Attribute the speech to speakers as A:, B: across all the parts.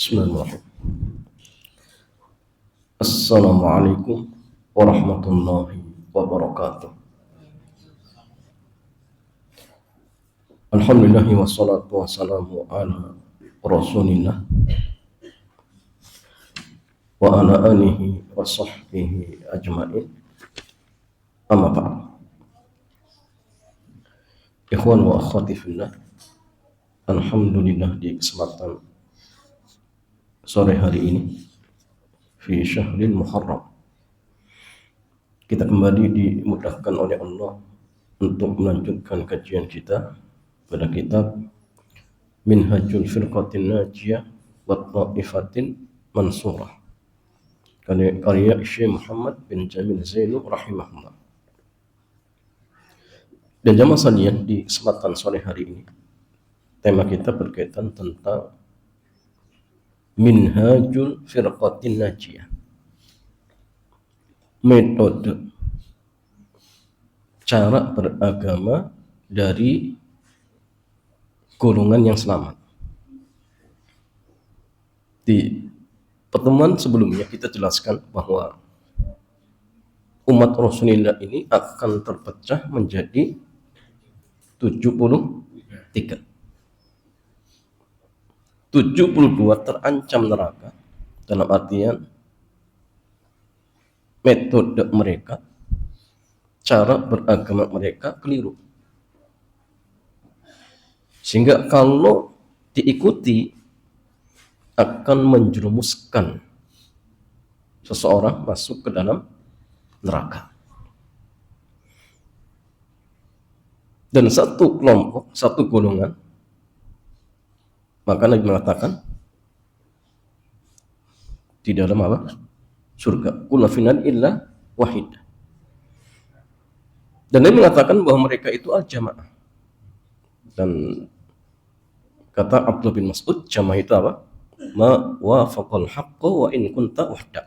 A: Bismillahirrahmanirrahim. Assalamualaikum warahmatullahi wabarakatuh. Alhamdulillahi wassalatu wassalamu ala rasulillah wa ala alihi wa sahbihi ajma'in. Amma ba'd. Ikhwan wa akhwati fillah, alhamdulillah di kesempatan sore hari ini fi syahril Muharram kita kembali dimudahkan oleh Allah untuk melanjutkan kajian kita pada kitab Minhajul Firqatin Najiyah wa Ta'ifatin Mansurah karya Syekh Muhammad bin Jamil Zainu rahimahullah. Dan jamaah sekalian, di kesempatan sore hari ini tema kita berkaitan tentang Minhajul Firqatin Najiyah, metode cara beragama dari golongan yang selamat. Di pertemuan sebelumnya kita jelaskan bahwa umat Rasulullah ini akan terpecah menjadi 73. 72 terancam neraka, dalam artian metode mereka, cara beragama mereka keliru, sehingga kalau diikuti akan menjerumuskan seseorang masuk ke dalam neraka. Dan satu kelompok, satu golongan, maka Nabi mengatakan di dalam apa? Surga. Kullu finnar illa wahid. Dan Nabi mengatakan bahwa mereka itu al-jamaah. Dan kata Abdullah bin Mas'ud, jamaah itu apa? Ma wafaqal haqqa wa in kunta wahda.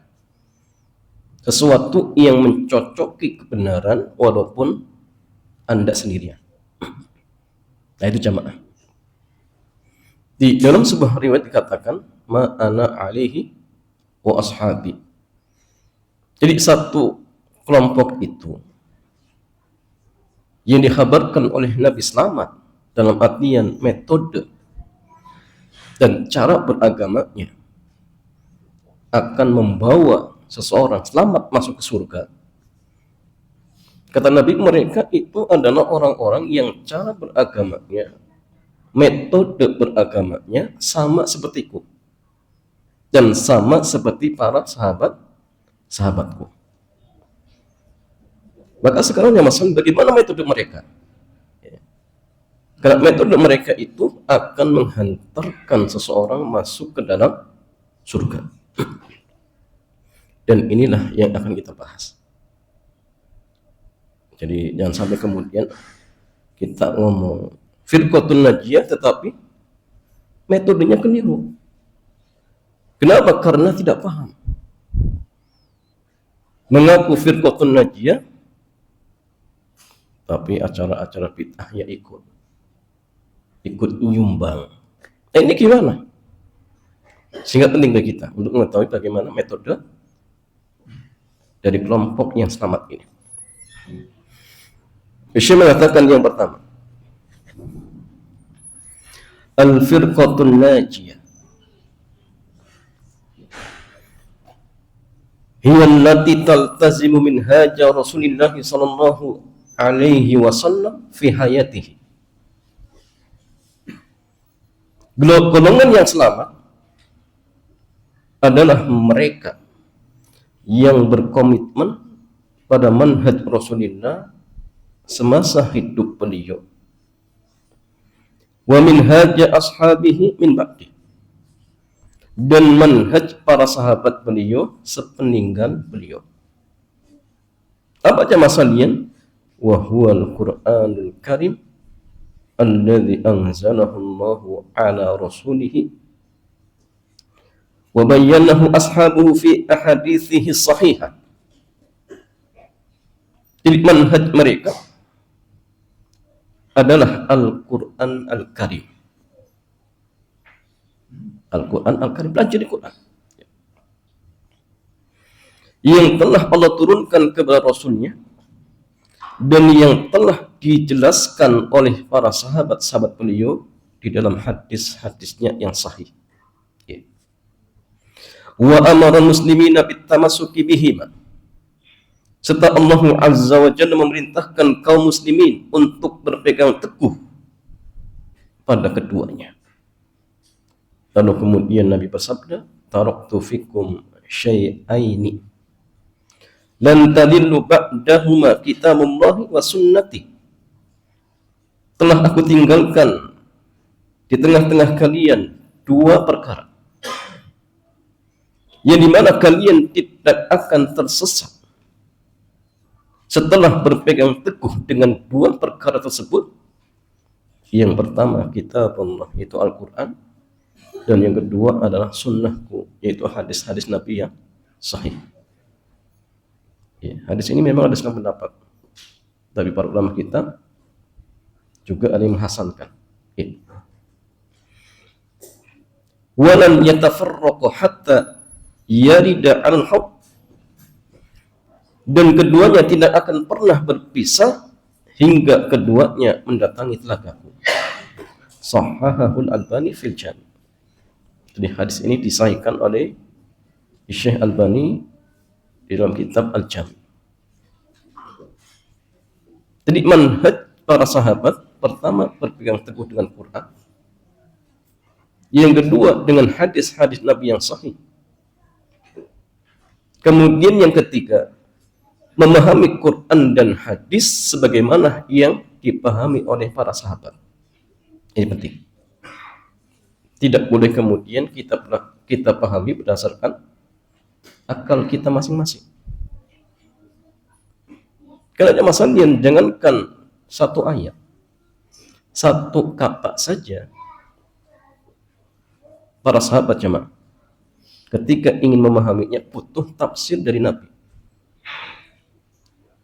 A: Sesuatu yang mencocoki kebenaran walaupun Anda sendirian. Nah, itu jamaah. Di dalam sebuah riwayat dikatakan ma ana alaihi wa ashabi. Jadi satu kelompok itu yang dikhabarkan oleh Nabi selamat dalam artian metode dan cara beragamanya akan membawa seseorang selamat masuk ke surga. Kata Nabi, mereka itu adalah orang-orang yang cara beragamanya, metode beragamanya sama sepertiku dan sama seperti para sahabatku. Maka sekarang yang masalah bagaimana metode mereka? Karena metode mereka itu akan menghantarkan seseorang masuk ke dalam surga. Dan inilah yang akan kita bahas. Jadi jangan sampai kemudian kita ngomong Firqatun Najiyah tetapi metodenya keliru. Kenapa? Karena tidak paham. Mengaku Firqatun Najiyah tapi acara-acara bid'ahnya ikut nyumbang. Ini gimana? Sehingga penting bagi kita untuk mengetahui bagaimana metode dari kelompok yang selamat ini. Syekh mengatakan yang pertama, Al-Firqatun Najiyah hiya allati taltazimu minhaja Rasulillah sallallahu alaihi wasallam fi hayatihi. Golongan yang selamat adalah mereka yang berkomitmen pada manhaj Rasulullah semasa hidup beliau, wa minhaj ashabihi min ba'di, dan manhaj para sahabat beliau sepeninggal beliau. Apa aja masalian? Wa huwal Qur'anul Karim alladzi anzalahu Allahu ala rasulihi wa bayyanahu ashabuhu fi ahadithihi sahihah. Jadi manhaj mereka adalah Al-Quran Al-Karim, Al-Quran Al-Karim, pelajari Quran yang telah Allah turunkan kepada Rasulnya dan yang telah dijelaskan oleh para sahabat-sahabat beliau di dalam hadis-hadisnya yang sahih. Wa amara muslimina bitamassuki bihima, serta Allah Azza wa Jalla memerintahkan kaum muslimin untuk berpegang teguh pada keduanya. Lalu kemudian Nabi bersabda, taraktu fikum syai'aini lan tadillu ba'dahuma kitabullahi wa sunnati. Telah aku tinggalkan di tengah-tengah kalian dua perkara yang dimana kalian tidak akan tersesat setelah berpegang teguh dengan dua perkara tersebut. Yang pertama kitabullah, yaitu Al-Quran, dan yang kedua adalah sunnahku, yaitu hadis-hadis Nabi yang sahih. Ya, hadis ini memang ada sekali pendapat, tapi para ulama kita juga ada yang menghasankan. Ya. Walan yatafarraqu hatta yarida al-hawd, dan keduanya tidak akan pernah berpisah hingga keduanya mendatangi telagaku. Sahahahul Albani fil Jami'. Jadi hadis ini disahihkan oleh Syekh Albani di dalam kitab Al-Jami'. Jadi manhaj para sahabat, pertama berpegang teguh dengan Quran, yang kedua dengan hadis-hadis Nabi yang sahih, kemudian yang ketiga memahami Quran dan hadis sebagaimana yang dipahami oleh para sahabat. Ini penting. Tidak boleh kemudian kita pahami berdasarkan akal kita masing-masing. Karena ada masalah, jangankan satu ayat, satu kata saja. Para sahabat jemaah, ketika ingin memahaminya butuh tafsir dari Nabi.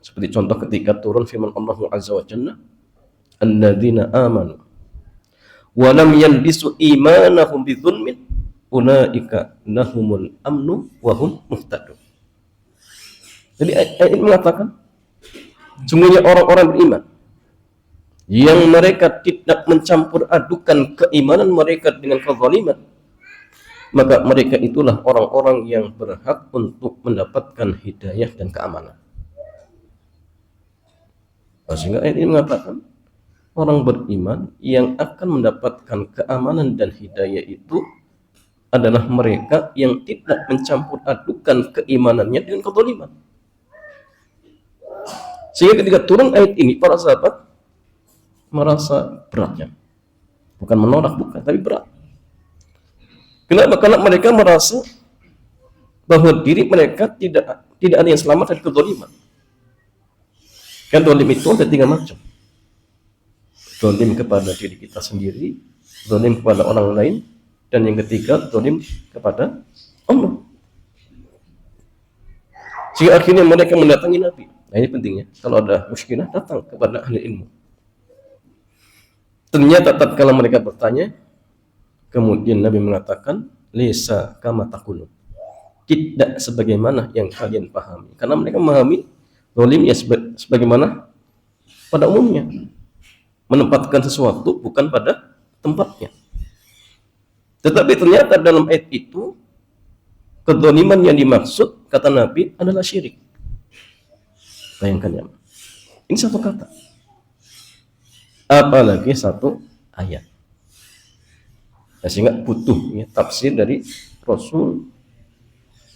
A: Seperti contoh ketika turun firman Allah Azza wa Jalla, alladzina amanu wa lam yalbisu imanahum bidzulmin ulaika lahumul amnu wa hum muhtadun. Jadi ayat ini mengatakan sungguhnya orang-orang beriman yang mereka tidak mencampur adukan keimanan mereka dengan kezaliman, maka mereka itulah orang-orang yang berhak untuk mendapatkan hidayah dan keamanan. Sehingga ayat ini mengatakan orang beriman yang akan mendapatkan keamanan dan hidayah itu adalah mereka yang tidak mencampur adukan keimanannya dengan kezaliman. Sehingga ketika turun ayat ini, para sahabat merasa beratnya. Bukan menolak, bukan, tapi berat. Kenapa? Karena mereka merasa bahwa diri mereka tidak ada yang selamat dari kezaliman. Kan zalim itu ada tiga macam. Zalim kepada diri kita sendiri, zalim kepada orang lain, dan yang ketiga zalim kepada Allah. Sehingga akhirnya mereka mendatangi Nabi. Nah ini pentingnya, kalau ada muskilah datang kepada ahli ilmu. Ternyata tatkala mereka bertanya, kemudian Nabi mengatakan, "Lisa kama taqulun." Tidak sebagaimana yang kalian pahami. Karena mereka memahami zalim ya sebagaimana pada umumnya, menempatkan sesuatu bukan pada tempatnya. Tetapi ternyata dalam ayat itu kezaliman yang dimaksud, kata Nabi, adalah syirik. Bayangkan ya, ini satu kata, apalagi satu ayat. Nah, sehingga butuh ya, tafsir dari Rasul.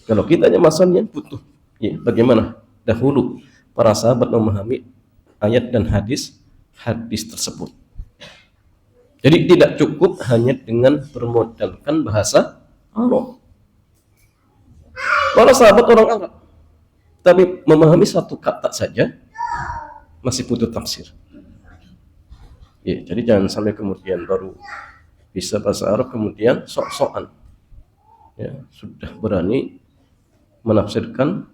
A: Kalau kita hanya masalahnya butuh ya, bagaimana dahulu para sahabat memahami ayat dan hadis tersebut. Jadi tidak cukup hanya dengan bermodalkan bahasa Arab. Para sahabat orang Arab, tapi memahami satu kata saja masih butuh tafsir. Ya, jadi jangan sampai kemudian baru bisa bahasa Arab kemudian sok-sokan ya, sudah berani menafsirkan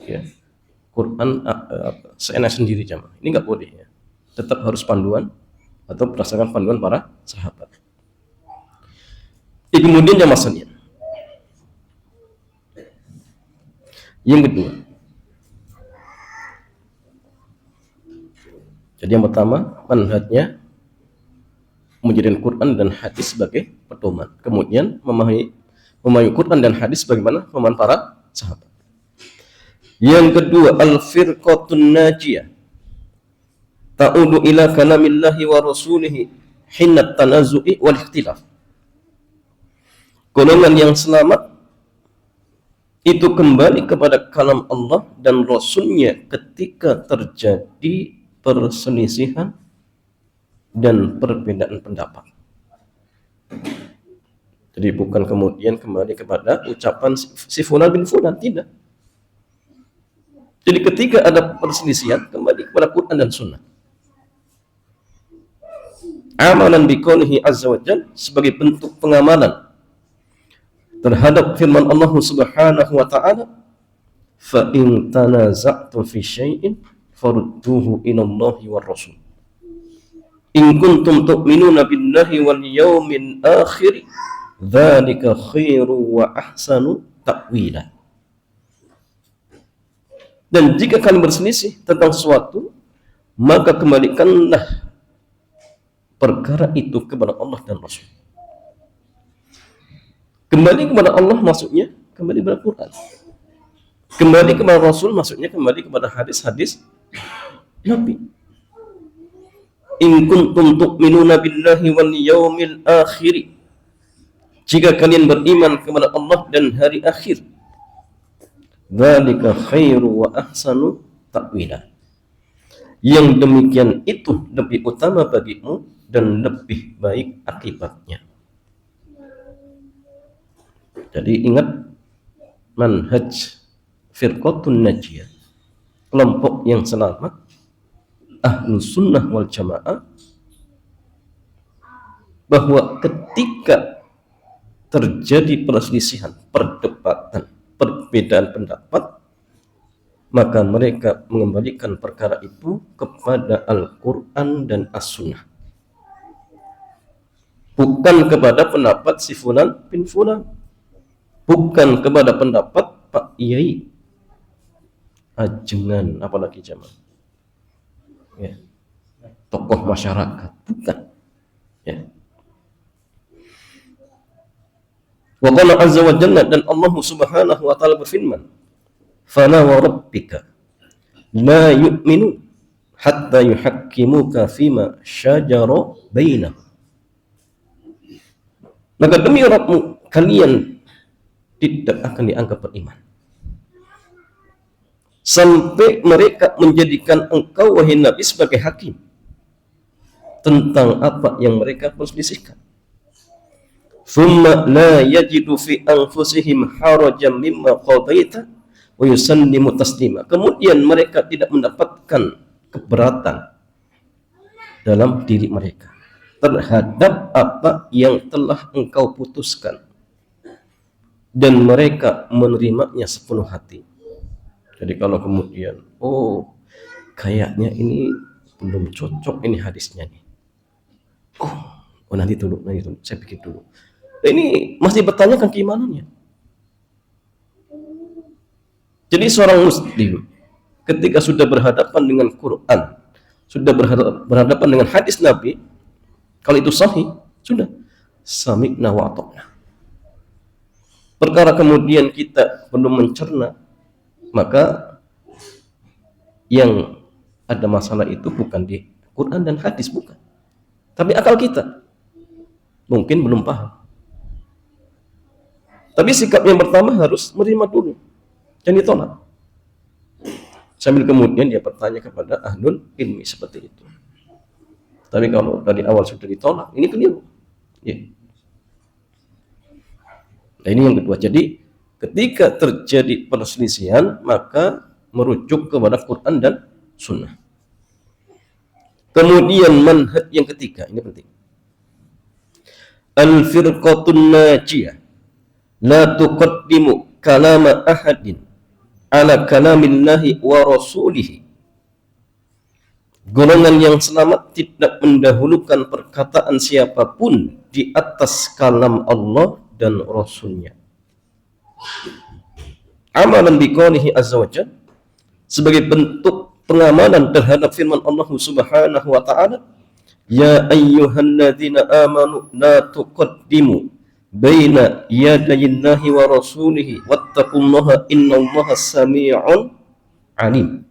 A: ya, Quran seenak sendiri jamaah. Ini nggak boleh ya. Tetap harus panduan atau berdasarkan panduan para sahabat. kemudian jamaah sekalian, yang kedua, jadi yang pertama manhajnya menjadikan Quran dan hadis sebagai pedoman, kemudian memahami Quran dan hadis bagaimana pemahaman para sahabat. Yang kedua, al-firqatun najiyah ta'udu ila kalamillahi wa rasulihi hinna tanazu'i wal ikhtilaf. Golongan yang selamat itu kembali kepada kalam Allah dan Rasulnya ketika terjadi perselisihan dan perbedaan pendapat. Jadi bukan kemudian kembali kepada ucapan si fulan bin fulan, tidak. Jadi ketika ada perselisihan, kembali kepada Quran dan Sunnah. Amalan biqaulihi azza wa jalla, sebagai bentuk pengamalan terhadap firman Allah Subhanahu wa taala, fa in tanaza'tum fi syai'in farudduhu ila Allahi war rasul in kuntum tu'minuna billahi wal yawmil akhir dzalika khairu wa ahsanu ta'wila. Dan jika kalian berselisih tentang sesuatu, maka kembalikanlah perkara itu kepada Allah dan Rasul. Kembali kepada Allah maksudnya kembali kepada Quran. Kembali kepada Rasul maksudnya kembali kepada hadis-hadis Nabi. In kuntum tu'minuna billahi wal yawmil akhir. Jika kalian beriman kepada Allah dan hari akhir, dzalika khairu wa ahsanu ta'wila. Yang demikian itu lebih utama bagimu dan lebih baik akibatnya. Jadi ingat, manhaj firqatun najiyah, kelompok yang selamat, ahlus sunnah wal jamaah, bahwa ketika terjadi perselisihan, perdebatan, perbedaan pendapat, maka mereka mengembalikan perkara itu kepada Al-Quran dan As-Sunnah, bukan kepada pendapat si fulan bin fulan, bukan kepada pendapat Pak Yai ajengan, apalagi jamaah ya, tokoh masyarakat, bukan ya. Wa qala azza wa jalla, dan Allah Subhanahu wa taala berfirman, fala wa rabbika la yu'minu hatta yuhakkimuka fima syajara bainahum. Maka demi Rabbmu, kalian tidak akan dianggap beriman sampai mereka menjadikan engkau wahai Nabi sebagai hakim tentang apa yang mereka perselisihkan. Thumma la yajidu fi anfusihim harajan mimma qadaita wa yusallimu taslima. Kemudian mereka tidak mendapatkan keberatan dalam diri mereka terhadap apa yang telah engkau putuskan, dan mereka menerimanya sepenuh hati. Jadi kalau kemudian, oh kayaknya ini belum cocok ini hadisnya nih, oh nanti dulu, saya pikir dulu. Ini masih bertanyakan keimanannya. Jadi seorang muslim ketika sudah berhadapan dengan Quran, sudah berhadapan dengan hadis Nabi, kalau itu sahih, sudah sami'na wa ata'na. Perkara kemudian kita belum mencerna, maka yang ada masalah itu bukan di Quran dan hadis, bukan, tapi akal kita mungkin belum paham. Tapi sikap yang pertama harus menerima dulu, jangan ditolak. Sambil kemudian dia bertanya kepada ahlul ilmi seperti itu. Tapi kalau dari awal sudah ditolak, ini keliru. Ya. Nah, ini yang kedua. Jadi ketika terjadi perselisihan, maka merujuk kepada Quran dan Sunnah. Kemudian manhaj yang ketiga, ini penting. Al-firqatun najiyah la tuqaddimu kalama ahadin ala kalamillahi wa rasulihi. Golongan yang selamat tidak mendahulukan perkataan siapapun di atas kalam Allah dan Rasulnya. Amalan biqaulihi azza wa jalla, sebagai bentuk pengamalan terhadap firman Allah Subhanahu wa taala, ya ayyuhalladzina amanu la tuqaddimu baina yadayillahi wa rasulihi wattaqullaha innallaha samii'un alim.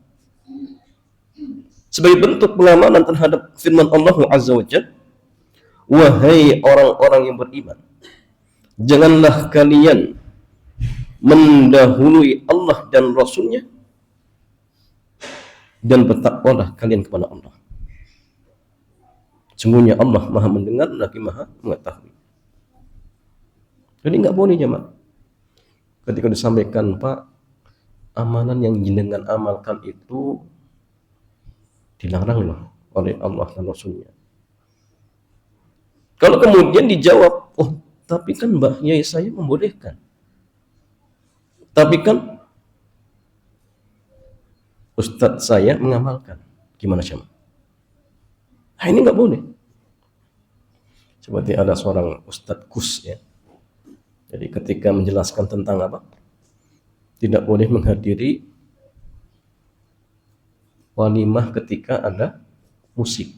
A: Sebagai bentuk pengamalan terhadap firman Allah azza wa jalla, wahai orang-orang yang beriman, janganlah kalian mendahului Allah dan Rasulnya, dan bertakwalah kalian kepada Allah. Sungguhnya Allah maha mendengar lagi maha mengetahui. Jadi nggak boleh jemaah ketika disampaikan, Pak, amalan yang jenengan amalkan itu dilarang loh oleh Allah dan Rasulnya. Kalau kemudian dijawab, oh tapi kan Mbah Yai saya membolehkan, tapi kan Ustadz saya mengamalkan, gimana Syam? Nah, ini nggak boleh. Seperti ada seorang Ustadz Kus ya. Jadi ketika menjelaskan tentang apa, tidak boleh menghadiri walimah ketika ada musik.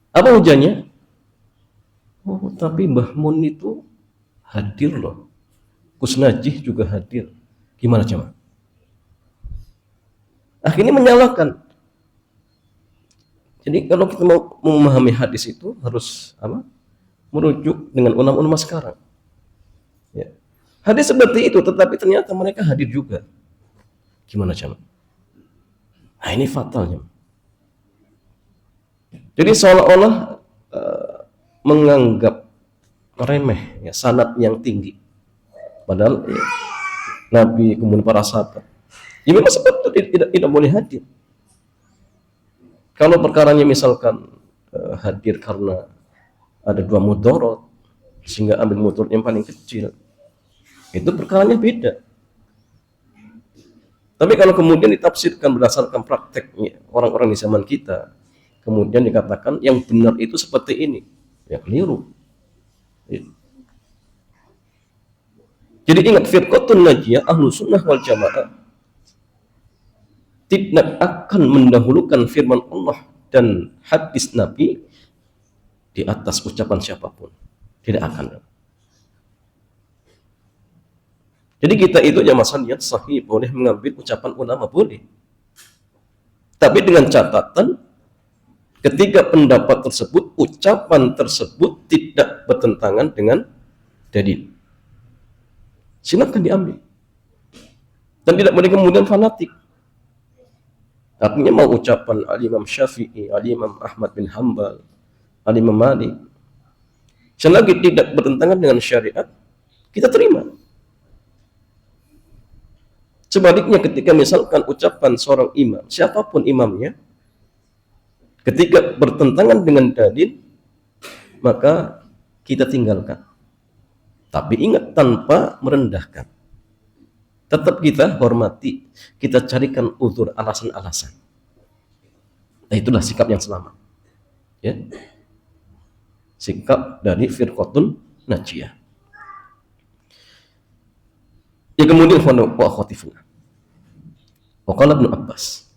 A: Apa hujannya? Oh, tapi Mbah Mun itu hadir loh. Kus Najih juga hadir. Gimana coba? Akhirnya menyalahkan. Jadi kalau kita mau memahami hadis itu harus apa? Merujuk dengan ulama-ulama sekarang. Ya. Hadis seperti itu, tetapi ternyata mereka hadir juga. Gimana coba? Nah, ini fatalnya. Jadi seolah-olah menganggap remeh ya, sanad yang tinggi. Padahal ya, Nabi kemudian para sahabat, ya memang sebab itu tidak boleh hadir. Kalau perkaranya misalkan hadir karena ada dua mudarat sehingga ambil mudarat yang paling kecil, itu perkaranya beda. Tapi kalau kemudian ditafsirkan berdasarkan prakteknya orang-orang di zaman kita, kemudian dikatakan yang benar itu seperti ini, ya keliru. Jadi ingat, firqatun najiyah ahlu sunnah wal jamaah tidak akan mendahulukan firman Allah dan hadis Nabi di atas ucapan siapapun. Tidak akan. Jadi kita itu jamaah niat sahih, boleh mengambil ucapan ulama, boleh. Tapi dengan catatan, ketika pendapat tersebut, ucapan tersebut tidak bertentangan dengan dalil, silakan diambil. Dan tidak boleh kemudian fanatik. Artinya mau ucapan Al-Imam Syafi'i, Al-Imam Ahmad bin Hanbal, Al-Imam Malik, selagi tidak bertentangan dengan syariat, kita terima. Sebaliknya ketika misalkan ucapan seorang imam, siapapun imamnya, ketika bertentangan dengan dalil, maka kita tinggalkan. Tapi ingat, tanpa merendahkan. Tetap kita hormati, kita carikan uzur, alasan-alasan. Nah, itulah sikap yang selamat. Ya. Sikap dari firqatun najiyah. Ya, kemudian wa khatifuna. Waqala Ibnu Abbas.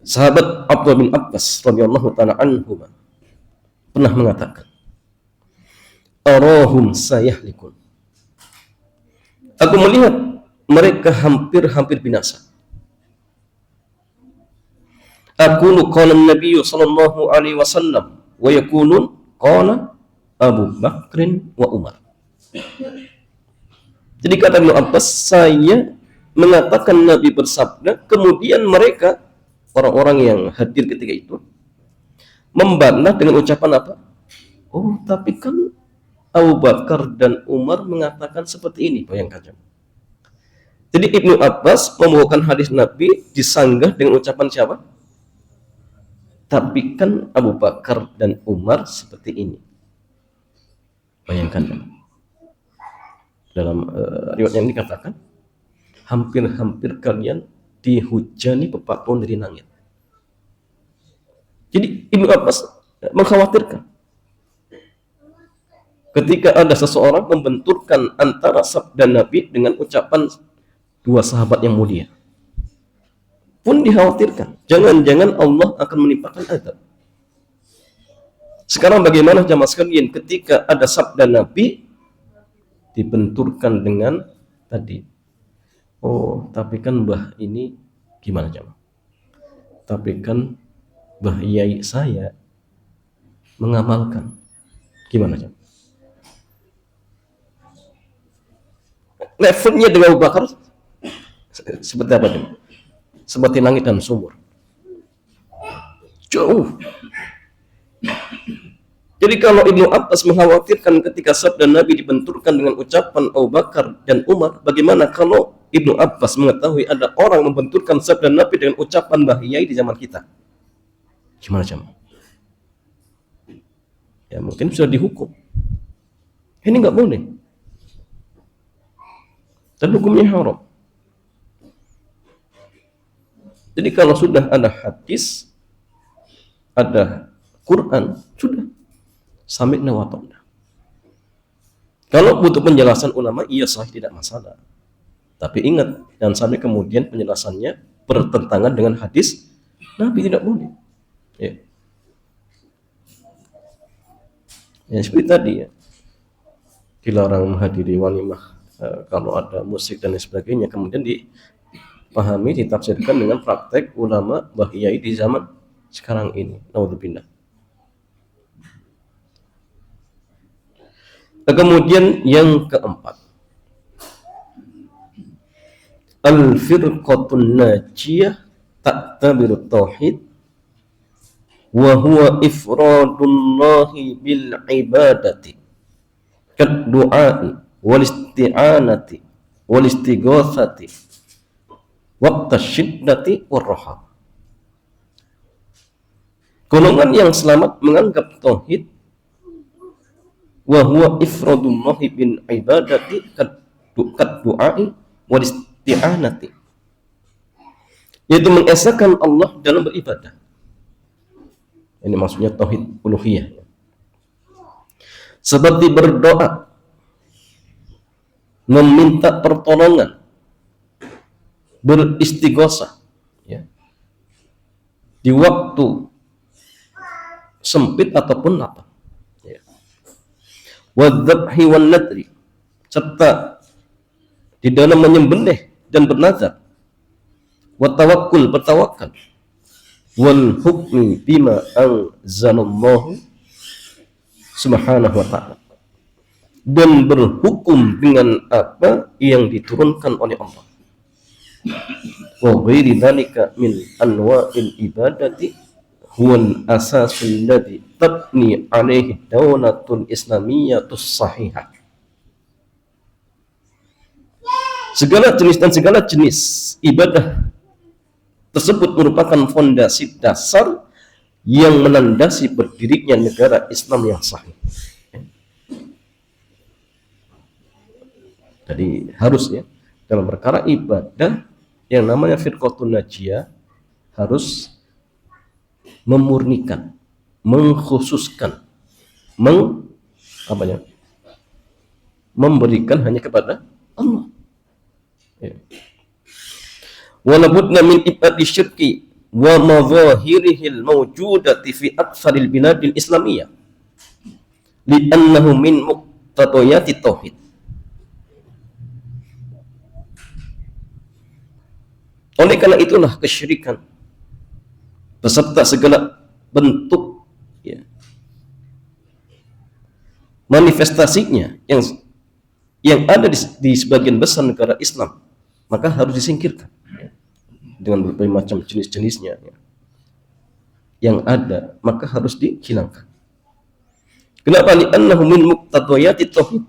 A: Sahabat Abdullah bin Abbas radhiyallahu ta'ala anhu pernah mengatakan, arahum sayahlikun. Aku melihat mereka hampir binasa. Aqulu qala an-nabiy sallallahu alaihi wasallam wa yaqulun qala Abu Bakrin wa Umar. Jadi kata Ibnu Abbas, saya mengatakan Nabi bersabda, kemudian mereka, orang-orang yang hadir ketika itu, membantah dengan ucapan apa? Oh, tapi kan Abu Bakar dan Umar mengatakan seperti ini. Bayangkan. Jadi Ibnu Abbas membawakan hadis Nabi disanggah dengan ucapan siapa? Tapi kan Abu Bakar dan Umar seperti ini. Bayangkan. Dalam riwayat yang dikatakan, hampir-hampir kalian dihujani bebatuan dari langit. Jadi Ibnu Abbas mengkhawatirkan. ketika ada seseorang membenturkan antara sabda Nabi dengan ucapan dua sahabat yang mulia. Pun dikhawatirkan, jangan-jangan Allah akan menimpakan azab. Sekarang bagaimana jamaah sekalian ketika ada sabda Nabi dibenturkan dengan tadi? Oh, tapi kan Mbah ini gimana jamaah? Tapi kan Mbah Yai saya mengamalkan. Gimana jamaah? Levelnya dengan Abu Bakar seperti apa jemaah? Seperti langit dan sumur. Jauh. Jadi kalau Ibnu Abbas mengkhawatirkan ketika sabda Nabi dibenturkan dengan ucapan Abu Bakar dan Umar, bagaimana kalau Ibnu Abbas mengetahui ada orang membenturkan sabda Nabi dengan ucapan Mbah Yai di zaman kita? Gimana jemaah? Ya mungkin sudah dihukum. Ini nggak boleh. Dan hukumnya haram. Jadi kalau sudah ada hadis, ada Quran, sudah sami'na wa ta'na. Kalau butuh penjelasan ulama, iya sahih, tidak masalah. Tapi ingat, jangan sampai kemudian penjelasannya bertentangan dengan hadis Nabi, tidak boleh. Ya. Ya seperti tadi ya, dilarang menghadiri walimah kalau ada musik dan lain sebagainya, kemudian dipahami, ditafsirkan dengan praktek ulama Mbah Yai di zaman sekarang ini. Naudzubillah. Kemudian yang keempat, al-firqatun najiyah ta'tabiru tauhid wa huwa ifradullahi bil ibadati kad du'ai wal isti'anati wal istighatsati waqta syiddati war raha. Golongan yang selamat menganggap tauhid wa huwa ifradullahi bil ibadati kad du'ai wal isti'anati, yaitu mengesahkan Allah dalam beribadah. Ini maksudnya tauhid uluhiyah. Seperti berdoa, meminta pertolongan, beristighosah, ya, di waktu sempit ataupun lapang. Ya. Wadzabhi wan nadri, serta di dalam menyembelih dan bernazar. Watawakkul, bertawakal. Wal hukmi bima anzalallahu subhanahu wa ta'ala, dan berhukum dengan apa yang diturunkan oleh Allah. Wa ghairi dzalika min anwa'il ibadati huwal asasul ladzi tabni alaihi daulatul islamiyyatus sahihah. Segala jenis dan segala jenis ibadah tersebut merupakan fondasi dasar yang menandasi berdirinya negara Islam yang sahih. Jadi harusnya dalam perkara ibadah yang namanya firqatun najiyah harus memurnikan, mengkhususkan, memberikan hanya kepada Allah. Ya. Wala budna min ibadi syirki wa madzahirihil mawjudati fi aktsaril biladil islamiyah li'annahu min muqtadayati tauhid. Oleh karena itulah kesyirikan beserta segala bentuk, ya, manifestasinya yang ada di sebagian besar negara Islam, maka harus disingkirkan, ya, dengan berbagai macam jenis-jenisnya, ya, yang ada, maka harus dihilangkan. Kenapa? Li'annahu min muqtadayati tauhid,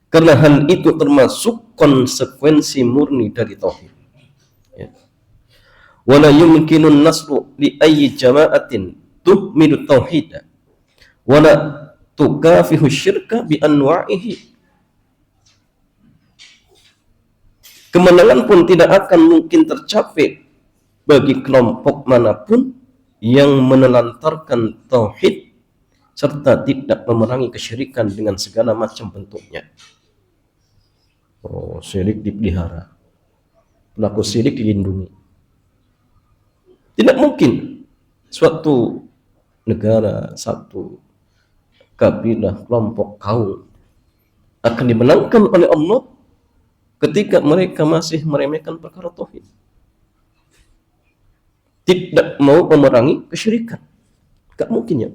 A: karena hal itu termasuk konsekuensi murni dari tauhid. Ya. Wala yumkinun nasru li ayyi jama'atin tuhmidu tauhid wala tukafihu syirka bi anwa'ihi. Kemenangan pun tidak akan mungkin tercapai bagi kelompok manapun yang menelantarkan tauhid serta tidak memerangi kesyirikan dengan segala macam bentuknya. Oh, syirik dipelihara, pelaku syirik dilindungi. Tidak mungkin suatu negara, satu kabilah, kelompok, kaum akan dimenangkan oleh Allah ketika mereka masih meremehkan perkara tauhid, tidak mau memerangi kesyirikan. Gak mungkin ya.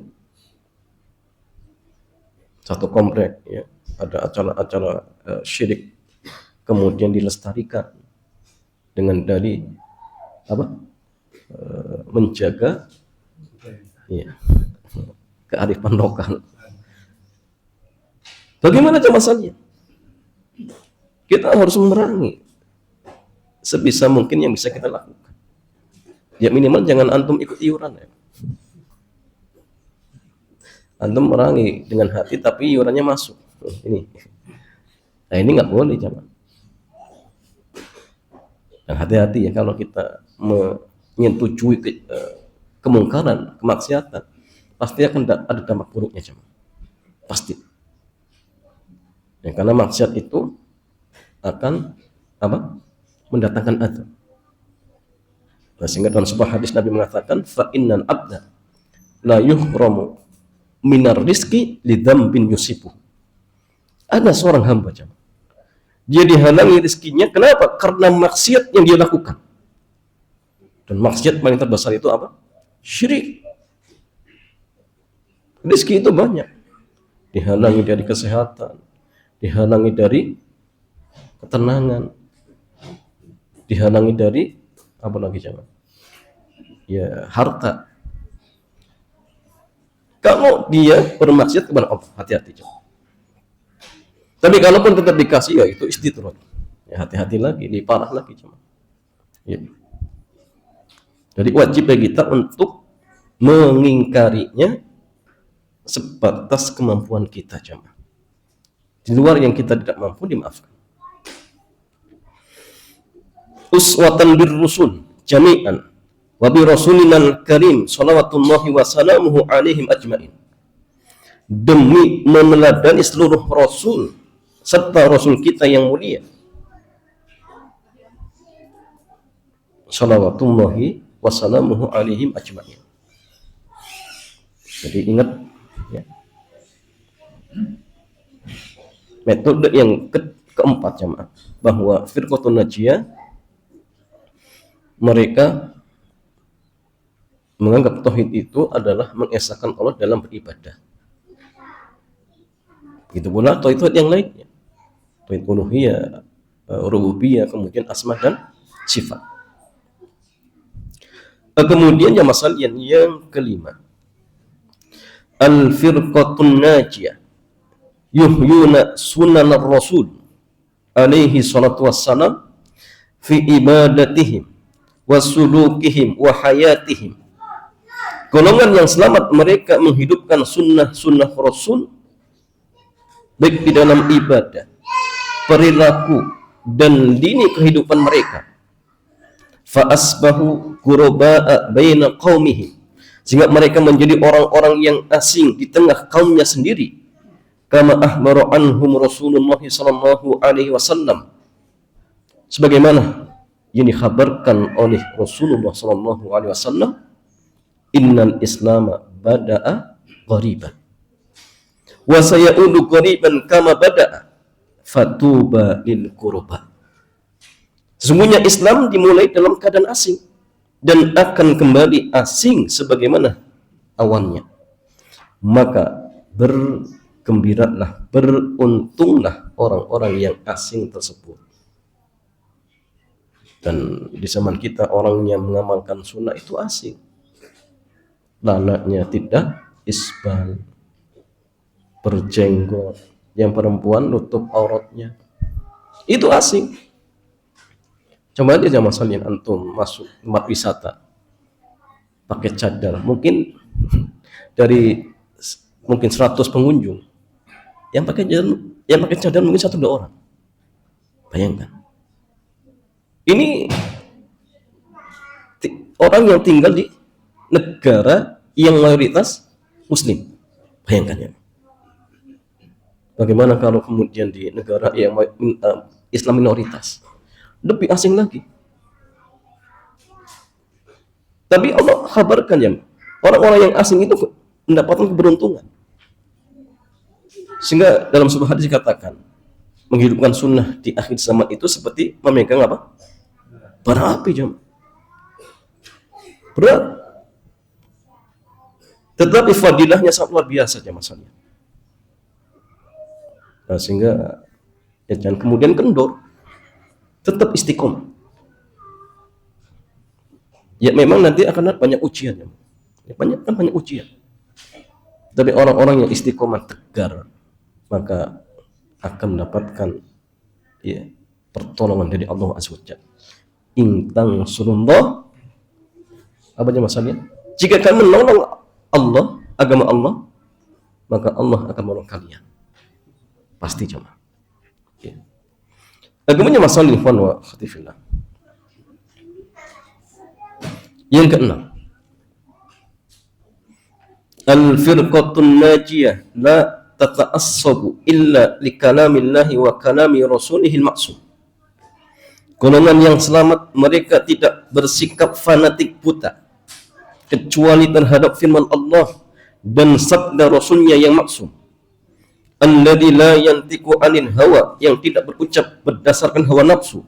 A: Satu komplek ya, ada acara-acara syirik kemudian dilestarikan dengan dalih apa? Menjaga ya, kearifan lokal. Bagaimana cara masalahnya? Kita harus memerangi sebisa mungkin yang bisa kita lakukan. Ya minimal jangan antum ikut iuran ya. Antum merangi dengan hati tapi iurannya masuk. Ini. Nah ini nggak boleh jangan. Dan hati-hati ya kalau kita menyetujui kemungkaran, kemaksiatan, pasti akan ada dampak buruknya jangan. Pasti. Ya, karena maksiat itu akan apa? Mendatangkan azab. Nah, sehingga dalam sebuah hadis Nabi mengatakan fa innal abda la yuhramu minar rizki lidzambin yusibu. Ada seorang hamba jemaah, dia dihalangi rezekinya, kenapa? Karena maksiat yang dia lakukan. Dan maksiat paling terbesar itu apa? Syirik. Rezeki itu banyak, dihalangi dari kesehatan, dihalangi dari ketenangan, dihalangi dari apa lagi jemaah? Ya harta. Kalau dia bermaksiat kepada Allah, hati-hati jemaah. Tapi kalaupun tetap dikasih, ya itu istidraj. Ya hati-hati lagi, diparah lagi jemaah. Ya. Jadi wajib bagi kita untuk mengingkarinya sebatas kemampuan kita jemaah. Di luar yang kita tidak mampu dimaafkan. Uswatan birrusul jami'an wa bi rasulinal karim salawatullahi wa salamuhu alaihim ajmain. Demi meneladani seluruh rasul serta rasul kita yang mulia salawatullahi wa salamuhu alaihim ajmain. Jadi ingat ya. Metode yang keempat jemaah, bahwa firqatun najiyah mereka menganggap tauhid itu adalah mengesahkan Allah dalam beribadah. Begitu pula tauhid yang lainnya, tauhid uluhiyah, rububiyah, kemudian asma dan sifat. Kemudian yang masalah yang kelima, al-firqatun najiyah yuhyuna sunan ar-rasul alaihi salatu wassalam fi ibadatihim wa sulukihim wa hayatihim. Golongan yang selamat, mereka menghidupkan sunnah Rasul baik di dalam ibadah, perilaku dan lini kehidupan mereka. Fa asbahu ghurabaa baina qaumihim, sehingga mereka menjadi orang-orang yang asing di tengah kaumnya sendiri. Kama ahbara anhum Rasulullah sallallahu alaihi wasallam, sebagaimana yang dikhabarkan oleh Rasulullah sallallahu alaihi wasallam, innal islama bada'a ghariban wa sayaudu ghariban kama bada'a fatuba lil qurba. Sesungguhnya Islam dimulai dalam keadaan asing dan akan kembali asing sebagaimana awannya. Maka bergembiralah, beruntunglah orang-orang yang asing tersebut. Dan di zaman kita orang yang mengamalkan sunnah itu asing. Lanaknya tidak isbal, berjenggot, yang perempuan nutup auratnya, itu asing. Coba aja masalahnya antum masuk tempat wisata pakai cadar, mungkin dari 100 pengunjung yang pakai cadar mungkin 1-2 orang. Bayangkan. Ini orang yang tinggal di negara yang mayoritas muslim. Bayangkan ya. Bagaimana kalau kemudian di negara yang Islam minoritas, lebih asing lagi. Tapi Allah kabarkan ya, orang-orang yang asing itu mendapatkan keberuntungan. Sehingga dalam sebuah hadis dikatakan, menghidupkan sunnah di akhir zaman itu seperti memegang apa? Bara api, jemaah. Berat. Tetapi fadilahnya sangat luar biasa, jemaah. Nah, sehingga ya, jangan kemudian kendor, tetap istiqomah. Ya memang nanti akan ada banyak ujian, ya. Banyak ujian. Tapi orang-orang yang istiqomah tegar, maka akan mendapatkan ya pertolongan dari Allah Azza wa Jalla. In tansurullah, apa aja masalahnya? Jika kalian menolong Allah, agama Allah, maka Allah akan menolong kalian. Pasti jemaah. Ya. Agamanya masalah ikhwan wa akhwati fillah. Yang keenam, al-firqatun najiyah la tata'assabu illa li kalamillahi wa kalami rasulihil maksum. Golongan yang selamat, mereka tidak bersikap fanatik buta kecuali terhadap firman Allah dan sabda Rasulnya yang maksum. Alladzi la yantiqu 'anil hawa, yang tidak berucap berdasarkan hawa nafsu.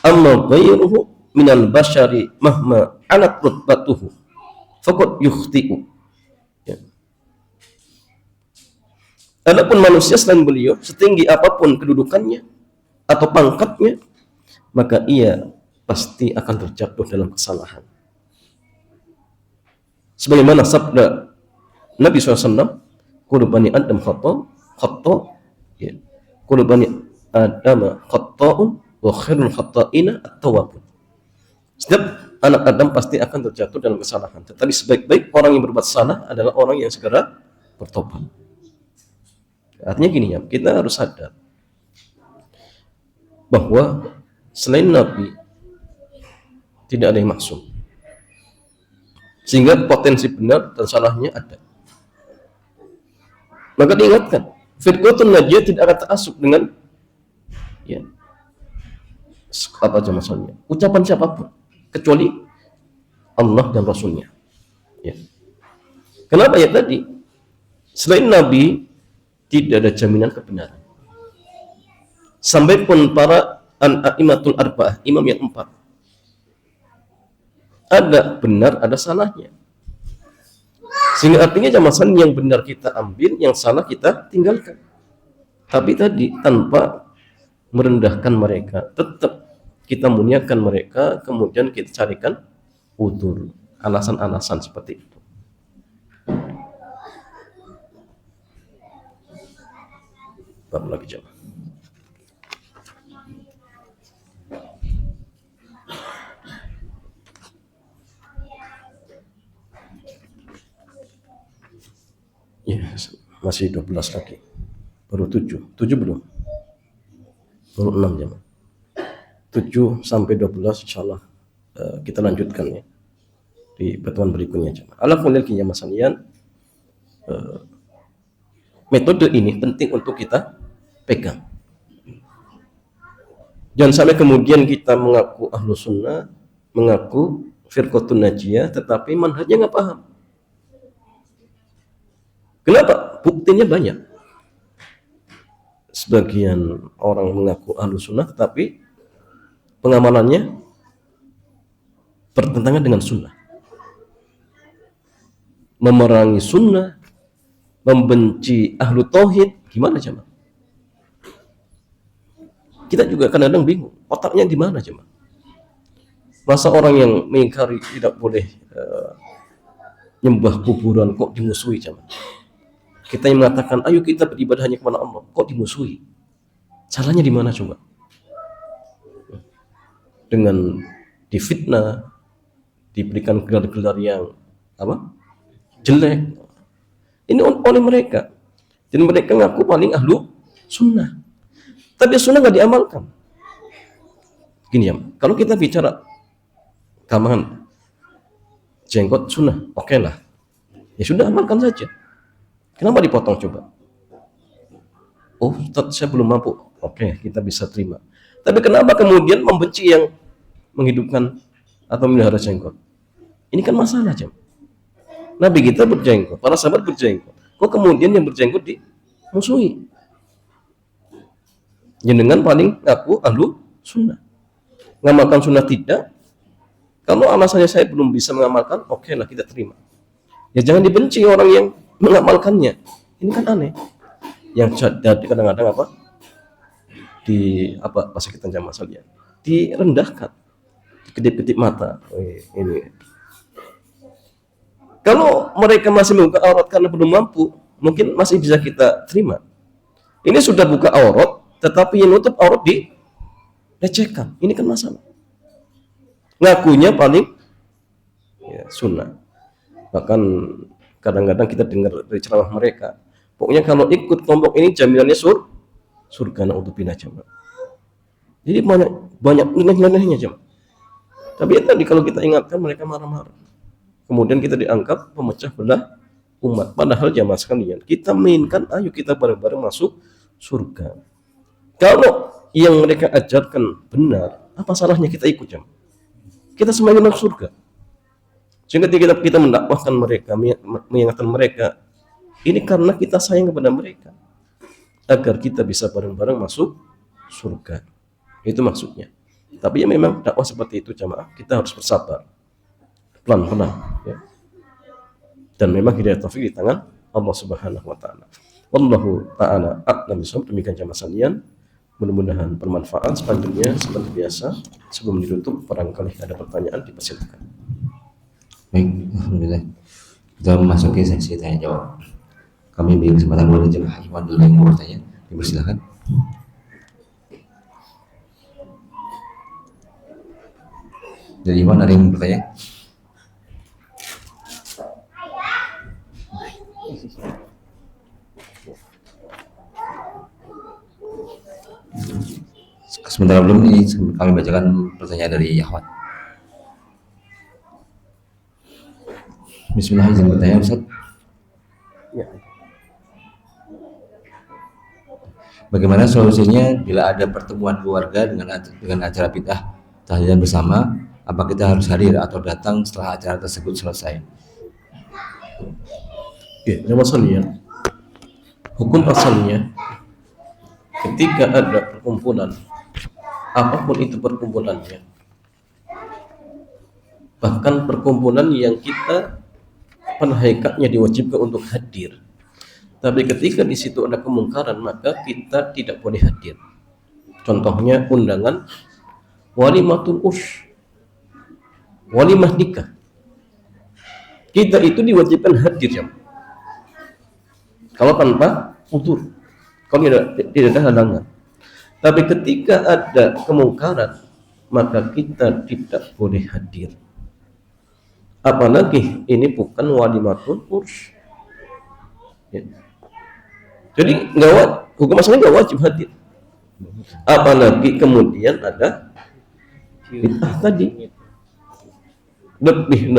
A: Amma ghairuhu minal bashari mahma alat rutbatuhu faqad yukhti'u. Ya. Adapun manusia selain beliau, setinggi apapun kedudukannya atau pangkatnya, maka ia pasti akan terjatuh dalam kesalahan. Sebagaimana sabda Nabi SAW, kullu bani Adam khata, ya. Kullu bani Adam khata'un wa khairul khata'ina at-tawwabun. Setiap anak Adam pasti akan terjatuh dalam kesalahan, tetapi sebaik-baik orang yang berbuat salah adalah orang yang segera bertobat. Artinya gini ya, kita harus sadar bahwa selain Nabi tidak ada yang maksum, sehingga potensi benar dan salahnya ada. Maka diingatkan, firqatun najiyah tidak akan ta'assub dengan ya apa aja masalahnya, ucapan siapapun kecuali Allah dan Rasulnya. Ya. Kenapa ya tadi? Selain Nabi tidak ada jaminan kebenaran. Sampai pun para al-a'immatul arba'ah, imam yang 4, ada benar, ada salahnya. Sehingga artinya jamaah yang benar kita ambil, yang salah kita tinggalkan. Tapi tadi tanpa merendahkan mereka, tetap kita muliakan mereka, kemudian kita carikan udzur, alasan-alasan seperti itu. Bab lagi jemaah. Ya, masih 12 lagi. Baru 7. 7 belum? Baru 6 jemaah. 7 sampai 12 insyaallah kita lanjutkan ya di pertemuan berikutnya jemaah. Alhamdulillah jamaah sekalian, metode ini penting untuk kita pegang. Jangan sampai kemudian kita mengaku ahlu sunnah, mengaku firqatun najiyah, tetapi manhajnya nggak paham. Kenapa? Buktinya banyak. Sebagian orang mengaku ahlu sunnah, tetapi pengamalannya bertentangan dengan sunnah. Memerangi sunnah, membenci ahlu tauhid, gimana jemaah? Kita juga kadang-kadang bingung, otaknya di mana jemaah? Masa orang yang mengingkari tidak boleh nyembah kuburan kok dimusuhi jemaah? Kita yang mengatakan ayo kita beribadah hanya kepada Allah, kok dimusuhi? Salahnya di mana coba? Dengan difitnah, diberikan gelar-gelar yang apa? Jelek. Ini oleh mereka. Dan mereka ngaku paling ahlu sunnah. Tapi sunnah nggak diamalkan. Gini ya, kalau kita bicara tambahan jenggot sunnah, oke lah. Ya sudah, amalkan saja. Kenapa dipotong coba? Oh, Ustaz, saya belum mampu. Oke, kita bisa terima. Tapi kenapa kemudian membenci yang menghidupkan atau melihara jenggot? Ini kan masalah, jam. Nabi kita berjenggot, para sahabat berjenggot. Kok kemudian yang berjenggot dimusuhi? Jenengan paling ngaku ahlu sunnah. Ngamalkan sunnah tidak. Kalau alasannya saya belum bisa mengamalkan, oke lah kita terima. Ya jangan dibenci orang yang mengamalkannya. Ini kan aneh. Yang jadi kadang-kadang apa? Bahasa kita jamaah sekalian, direndahkan, kedip-kedip mata. Ini. Kalau mereka masih membuka aurat karena belum mampu, mungkin masih bisa kita terima. Ini sudah buka aurat, tetapi yang nutup aurat dilecehkan. Ini kan masalah. Ngakunya paling ya, sunnah. Bahkan kadang-kadang kita dengar dari ceramah mereka, pokoknya kalau ikut kelompok ini jaminannya surga, naudzubillah jemaah. Jadi banyak nilai-nilainya jemaah. Tapi ya tadi kalau kita ingatkan mereka marah-marah. Kemudian kita dianggap pemecah belah umat. Padahal jemaah sekalian, kita mainkan, ayo kita bareng-bareng masuk surga. Kalau yang mereka ajarkan benar, apa salahnya kita ikut jemaah? Kita semuanya masuk surga. Sehingga kita mendakwahkan mereka, mengingatkan mereka, ini karena kita sayang kepada mereka, agar kita bisa bareng-bareng masuk surga. Itu maksudnya. Tapi ya memang dakwah seperti itu jamaah, kita harus bersabar, pelan-pelan, ya. Dan memang hidayah taufik di tangan Allah Subhanahu wa taala. Wallahu taala a'lam bishawab. Demikian jamaah sekalian, mudah-mudahan bermanfaat. Selanjutnya seperti biasa, sebelum ditutup barangkali ada pertanyaan, dipersilakan.
B: Baik, alhamdulillah. Kita memasuki sesi tanya jawab. Kami beri kesempatan kepada jemaah Ikhwan dulu yang mau bertanya, dipersilakan. Dari Ikhwan ada yang bertanya? Sebentar belum ini kami bacakan pertanyaan dari Ikhwan. Bismillah, izin bertanya Ustaz.
A: Ya.
B: Bagaimana solusinya bila ada pertemuan keluarga dengan acara bid'ah tahlilan bersama? Apa kita harus hadir atau datang setelah acara tersebut selesai?
A: Oke, jamaah sekalian, hukum asalnya ketika ada perkumpulan, apapun itu perkumpulannya, bahkan perkumpulan yang kita pada hakikatnya diwajibkan untuk hadir, tapi ketika di situ ada kemungkaran, maka kita tidak boleh hadir. Contohnya undangan walimatul urs, walimah nikah, kita itu diwajibkan hadir jam. Kalau tanpa udzur, kalau tidak ada halangan. Tapi ketika ada kemungkaran, maka kita tidak boleh hadir. Apalagi ini bukan walimatul urs. Ya. Jadi hukum asalnya nggak wajib hadir. Apalagi kemudian ada bid'ah tadi, lebih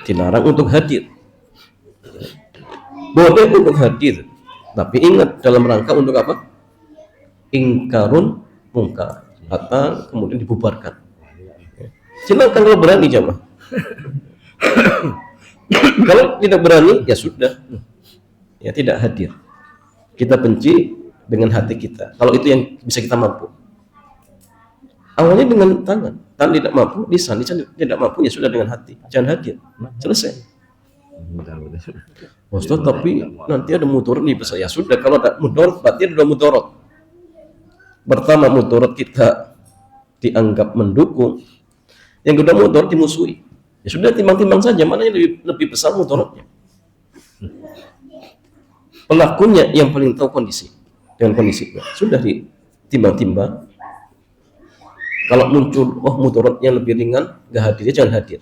A: dilarang untuk hadir. Boleh untuk hadir, tapi ingat dalam rangka untuk apa? Ingkarun mungkar, atau kemudian dibubarkan. Silakan kalau berani jamaah. Kalau tidak berani, ya sudah, ya tidak hadir. Kita benci dengan hati kita. Kalau itu yang bisa kita mampu. Awalnya dengan tangan tidak mampu, lisan tidak mampu, ya sudah dengan hati. Jangan hadir, selesai. Ustaz, tapi nanti ada mudarat nih, ya sudah. Kalau ada mudarat, berarti ada dua mudarat. Pertama, mudarat kita dianggap mendukung. Yang kedua, mudarat dimusuhi. Ya sudah, timbang-timbang saja mana yang lebih besar mudaratnya. Pelakunya yang paling tahu kondisi dengan kondisinya. Sudah ditimbang-timbang. Kalau muncul, mudaratnya lebih ringan, nggak hadir, ya jangan hadir.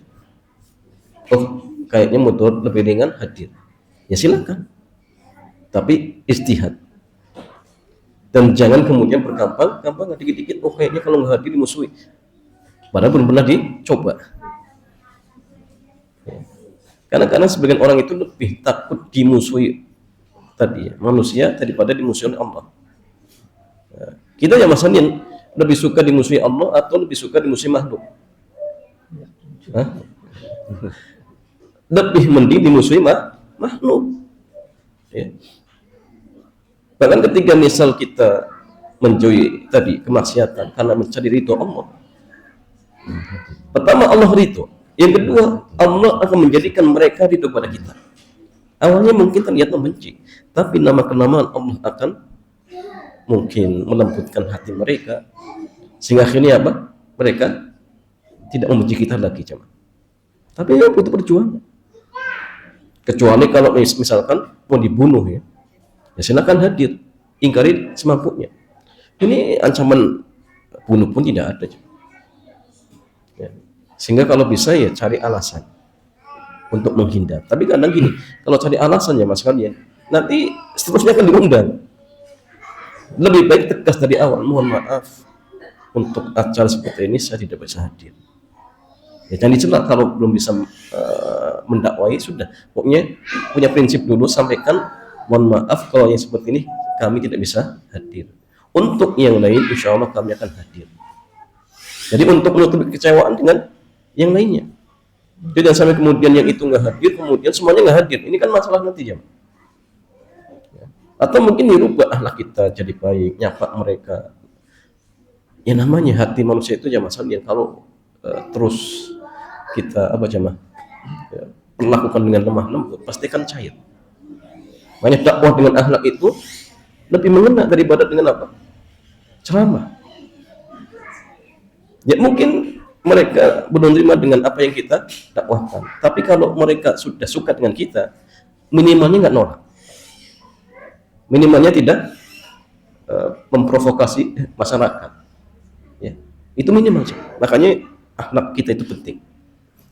A: Kayaknya mudarat lebih ringan, hadir. Ya silakan. Tapi istihad. Dan jangan kemudian bergampang dikit-dikit. Kayaknya kalau nggak hadir dimusuhi. Padahal belum pernah dicoba. Karena sebagian orang itu lebih takut dimusuhi tadi, manusia daripada dimusuhi oleh Allah. Kita ya Mas Anin lebih suka dimusuhi Allah atau lebih suka dimusuhi makhluk? Hah? Lebih mending dimusuhi makhluk. Ya. Bahkan ketika misal kita menjauhi tadi kemaksiatan karena mencari ridho Allah, pertama Allah ridho, yang kedua Allah akan menjadikan mereka ridho pada kita. Awalnya mungkin terlihat membenci, tapi lama-kelamaan Allah akan mungkin melembutkan hati mereka, sehingga akhirnya apa? Mereka tidak membenci kita lagi, cuman. Tapi ya butuh perjuangan. Kecuali kalau misalkan mau dibunuh ya silakan hadir, ingkari semampunya. Ini ancaman bunuh pun tidak ada. Ya. Sehingga kalau bisa ya cari alasan untuk menghindar. Tapi kadang gini, kalau cari alasan ya Mas kalian, nanti seterusnya akan diundang. Lebih baik tegas dari awal, mohon maaf untuk acara seperti ini saya tidak bisa hadir. Ya jangan dicela kalau belum bisa mendakwai, sudah. Pokoknya punya prinsip dulu, sampaikan mohon maaf kalau yang seperti ini kami tidak bisa hadir. Untuk yang lain insya Allah kami akan hadir. Jadi untuk menutupi kekecewaan dengan yang lainnya. Jadi jangan sampai kemudian yang itu nggak hadir, kemudian semuanya nggak hadir. Ini kan masalah nanti ya. Atau mungkin dirubah akhlak kita jadi baik, nyapa mereka. Ya namanya hati manusia itu ya Mas Aldian, kalau terus kita perlakukan dengan lemah lembut, pasti kan cair. Makanya dakwah dengan akhlak itu lebih mengena daripada dengan apa? Ceramah. Ya mungkin mereka belum terima dengan apa yang kita dakwahkan, tapi kalau mereka sudah suka dengan kita, minimalnya nggak nolak, minimalnya tidak memprovokasi masyarakat. Ya, itu minimal. Makanya akhlak kita itu penting.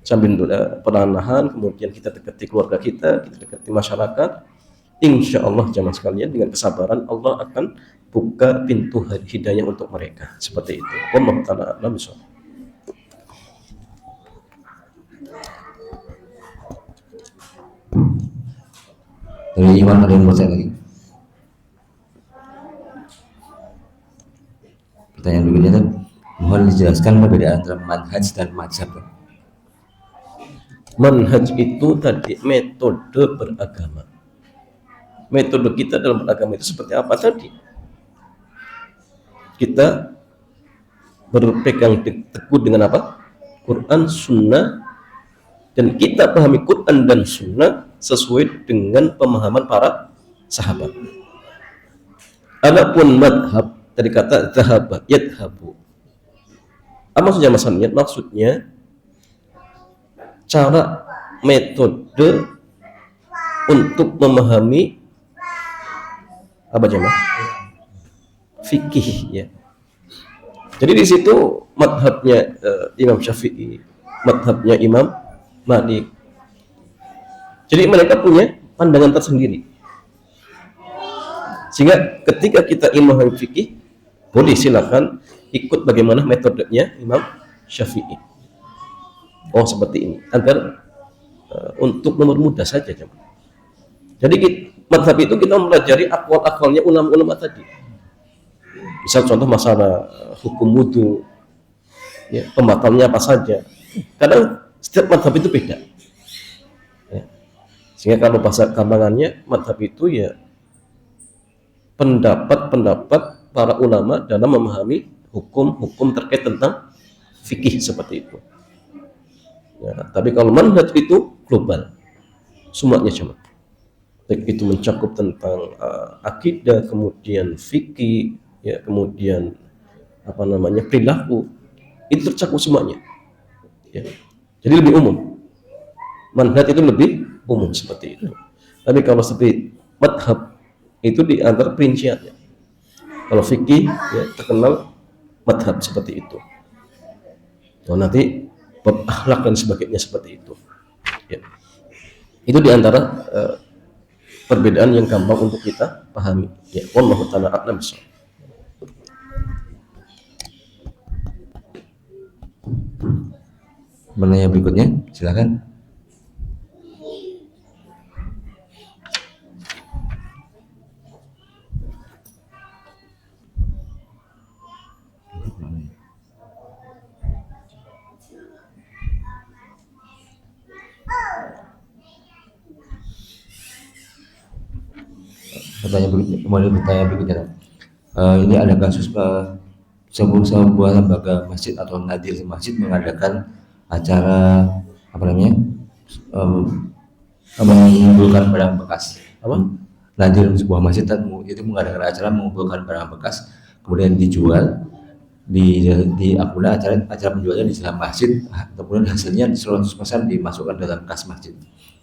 A: Sambil perlahan-lahan kemudian kita dekati keluarga kita dekati masyarakat. Insya Allah jamaah sekalian, dengan kesabaran Allah akan buka pintu hidayah untuk mereka. Seperti itu. Wallahu ta'ala a'lam bishawab.
B: Dari Iwan ada yang mau saya lagi. Pertanyaan berikutnya kan, mohon dijelaskan perbedaan antara manhaj dan mazhab.
A: Manhaj itu tadi metode beragama. Metode kita dalam beragama itu seperti apa tadi? Kita berpegang teguh dengan apa? Quran, Sunnah, dan kita pahami Quran dan Sunnah sesuai dengan pemahaman para sahabat. Adapun madhab, tadi kata dhahaba, yadhabu. Apa maksudnya Mas Hamid? Maksudnya cara metode untuk memahami apa jemaah? Fikih ya. Jadi di situ madhabnya Imam Syafi'i, madhabnya Imam Malik. Jadi mereka punya pandangan tersendiri. Sehingga ketika kita memahami fikih, boleh silakan ikut bagaimana metodenya Imam Syafi'i. Oh seperti ini, agar untuk mempermudah saja jemaah. Jadi madhab itu kita mempelajari akwal-akwalnya ulama-ulama tadi. Misal contoh masalah hukum wudu, ya, pembatalnya apa saja. Kadang setiap madhab itu beda. Ya. Sehingga kalau bahasa gampangannya madhab itu ya pendapat-pendapat para ulama dalam memahami hukum-hukum terkait tentang fikih seperti itu. Ya, tapi kalau manhaj itu global, semuanya cuma. Itu mencakup tentang akidah, kemudian fikih, ya, kemudian perilaku, itu tercakup semuanya. Ya. Jadi lebih umum. Manhaj itu lebih umum seperti itu. Tapi kalau seperti madhab itu di antara perinciannya. Kalau fikih ya terkenal madhab seperti itu. Nah, nanti bab akhlak dan sebagainya seperti itu. Ya. Itu di antara perbedaan yang gampang untuk kita pahami. Ya, wallahu ta'ala a'lam bishawab.
B: Pertanyaan berikutnya, silakan. pertanyaan berikutnya, kemudian pertanyaan berikutnya. Ini ada kasus sebuah lembaga masjid atau nadir masjid mengadakan acara apa namanya mengumpulkan barang bekas. Nadir sebuah masjid itu mengadakan acara mengumpulkan barang bekas, kemudian dijual di akuna acara penjualannya di dalam masjid, kemudian hasilnya 100% dimasukkan dalam kas masjid.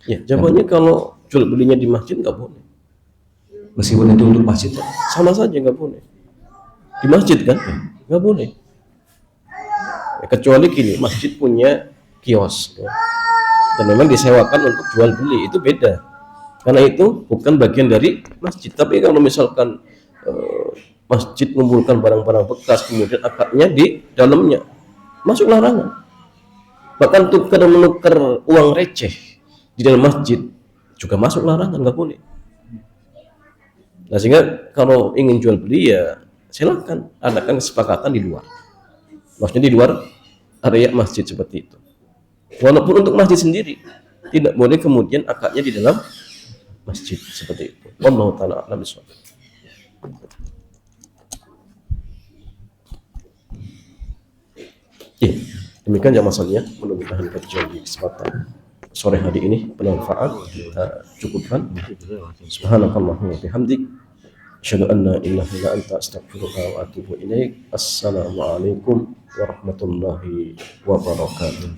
A: Ya, jawabannya kalau jual belinya di masjid nggak boleh.
B: Meskipun itu untuk masjid,
A: sama saja nggak boleh. Di masjid kan nggak boleh. Ya, kecuali gini, masjid punya kios ya, dan memang disewakan untuk jual beli, itu beda. Karena itu bukan bagian dari masjid. Tapi kalau misalkan masjid mengumpulkan barang-barang bekas kemudian akadnya di dalamnya, masuk larangan. Bahkan tukar menukar uang receh di dalam masjid juga masuk larangan, nggak boleh. Nah, sehingga kalau ingin jual beli ya silakan adakan kesepakatan di luar, maksudnya di luar area masjid seperti itu. Walaupun untuk masjid sendiri tidak boleh kemudian akadnya di dalam masjid seperti itu. Wallahu ta'ala a'lam bishawab. Demikian ya masalahnya, mudah-mudahan kajian di kesempatan sore hari ini bermanfaat. Kita cukupkan. Subhanakallahumma wa bihamdik, asyhadu an la ilaha illa anta, astaghfiruka wa atubu ilaik. Assalamualaikum warahmatullahi wabarakatuh.